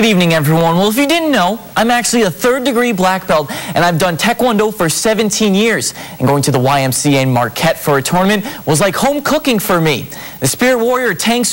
Good evening, everyone. Well, if you didn't know, I'm actually a third-degree black belt, and I've done Taekwondo for 17 years. And going to the YMCA in Marquette for a tournament was like home cooking for me. The Spirit Warrior Tang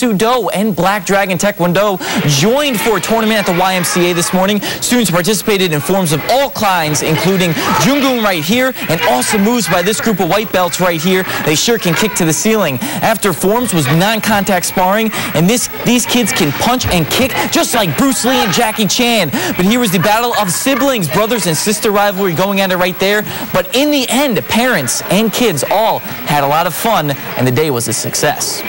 and Black Dragon Taekwondo joined for a tournament at the YMCA this morning. Students participated in forms of all kinds, including Jungun right here, and awesome moves by this group of white belts right here. They sure can kick to the ceiling. After forms was non-contact sparring, and these kids can punch and kick just like Bruce Lee and Jackie Chan. But here was the battle of siblings, brothers and sister rivalry going at it right there. But in the end, parents and kids all had a lot of fun, and the day was a success.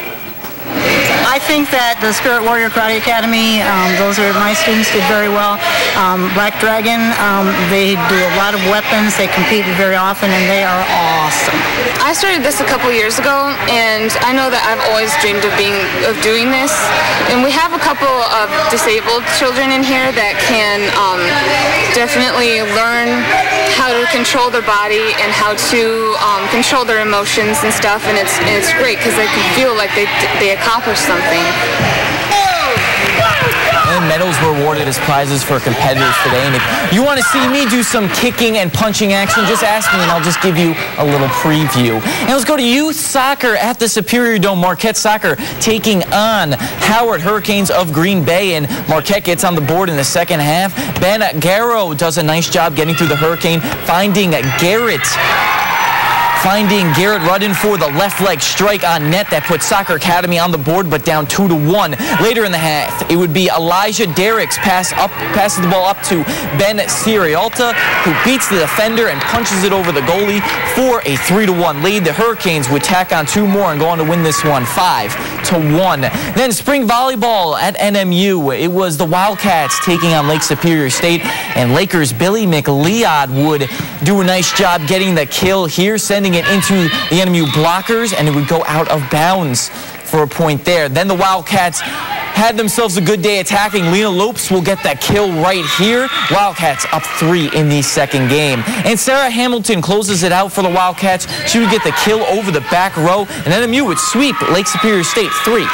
I think that the Spirit Warrior Karate Academy, those are my students, did very well. Black Dragon, they do a lot of weapons. They compete very often, and they are awesome. I started this a couple years ago, and I know that I've always dreamed of doing this. And we have a couple of disabled children in here that can definitely learn how to control their body and how to control their emotions and stuff. And it's great because they can feel like they accomplished something. And medals were awarded as prizes for competitors today. And if you want to see me do some kicking and punching action, just ask me and I'll just give you a little preview. And let's go to youth soccer at the Superior Dome. Marquette soccer taking on Howard Hurricanes of Green Bay. And Marquette gets on the board in the second half. Ben Garrow does a nice job getting through the Hurricane, finding Garrett Rudden for the left leg strike on net that put Soccer Academy on the board, but down 2-1. Later in the half, it would be Elijah Derrick's passes the ball up to Ben Sirialta, who beats the defender and punches it over the goalie for a 3-1 lead. The Hurricanes would tack on two more and go on to win this one 5-1. Then spring volleyball at NMU. It was the Wildcats taking on Lake Superior State, and Lakers' Billy McLeod would do a nice job getting the kill here, sending it into the NMU blockers, and it would go out of bounds for a point there. Then the Wildcats had themselves a good day attacking. Lena Lopes will get that kill right here. Wildcats up 3 in the second game. And Sarah Hamilton closes it out for the Wildcats. She would get the kill over the back row, and NMU would sweep Lake Superior State 3-0.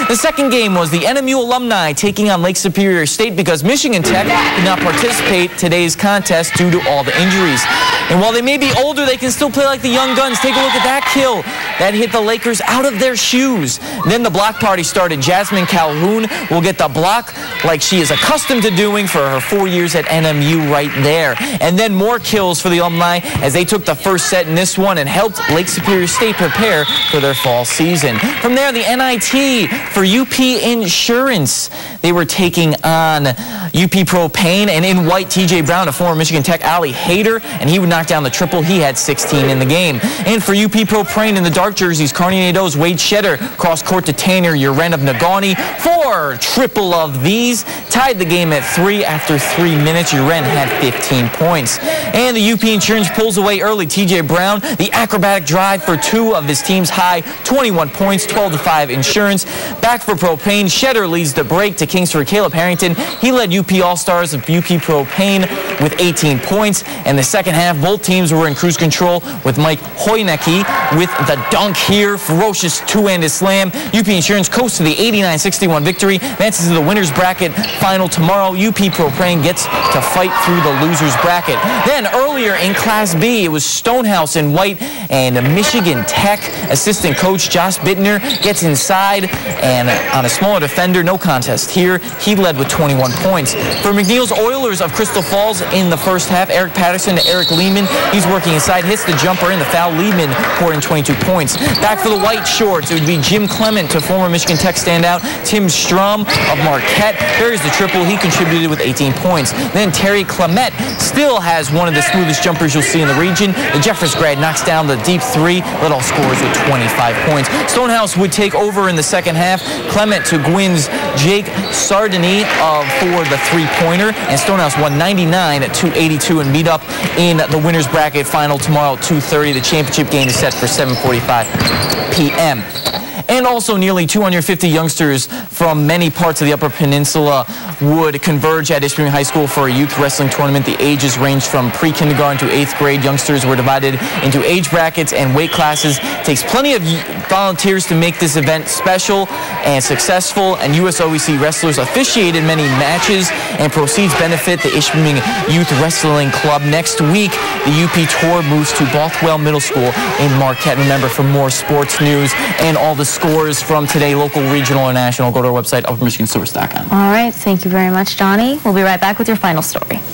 The second game was the NMU alumni taking on Lake Superior State because Michigan Tech did not participate today's contest due to all the injuries. And while they may be older, they can still play like the young guns. Take a look at that kill. That hit the Lakers out of their shoes. Then the block party started. Jasmine Calhoun will get the block like she is accustomed to doing for her 4 years at NMU right there. And then more kills for the alumni as they took the first set in this one and helped Lake Superior State prepare for their fall season. From there, the NIT for UP Insurance. They were taking on UP Propane, and in white, TJ Brown, a former Michigan Tech alley hater, and he would knock down the triple. He had 16 in the game. And for UP Propane in the dark jerseys, Kearney Nadeau's Wade Shetter cross court to Tanner Uren of Nagani for triple of these. Tied the game at 3 after 3 minutes. Uren had 15 points. And the UP Insurance pulls away early. TJ Brown, the acrobatic drive for 2 of his team's high 21 points, 12-5 Insurance. Back for Propane, Shetter leads the break to Kingsford. Caleb Harrington, he led UP All-Stars of UP Propane with 18 points. And the second half, both teams were in cruise control with Mike Hoynecke with the dunk here. Ferocious two-handed slam. UP Insurance coasts to the 89-61 victory. Advances to the winner's bracket final tomorrow. UP Propane gets to fight through the loser's bracket. Then earlier in Class B, it was Stonehouse in white, and Michigan Tech assistant coach Josh Bittner gets inside, and on a smaller defender, no contest here. He led with 21 points. For McNeil's Oilers of Crystal Falls in the first half, Eric Patterson to Eric Lehman. He's working inside, hits the jumper in the foul. Lehman poured in 22 points. Back for the White Shorts, it would be Jim Clement to former Michigan Tech standout Tim Strom of Marquette. Buries the triple. He contributed with 18 points. Then Terry Clement still has one of the smoothest jumpers you'll see in the region. The Jeffers grad knocks down the deep 3. Led all scorers with 25 points. Stonehouse would take over in the second half. Clement to Gwyn's Jake Sardini for the three-pointer. And Stonehouse won 99-82 and meet up in the winner's bracket final tomorrow at 2:30. The championship game is set for 7:45 p.m. And also nearly 250 youngsters from many parts of the Upper Peninsula would converge at Ishpeming High School for a youth wrestling tournament. The ages ranged from pre-kindergarten to 8th grade. Youngsters were divided into age brackets and weight classes. It takes plenty of volunteers to make this event special and successful, and USOEC wrestlers officiated many matches, and proceeds benefit the Ishpeming Youth Wrestling Club. Next week, the UP tour moves to Bothwell Middle School in Marquette. Remember, for more sports news and all the scores from today, local, regional, and national, go to our website, uppermichigansource.com. All right, thank you very much, Donnie. We'll be right back with your final story.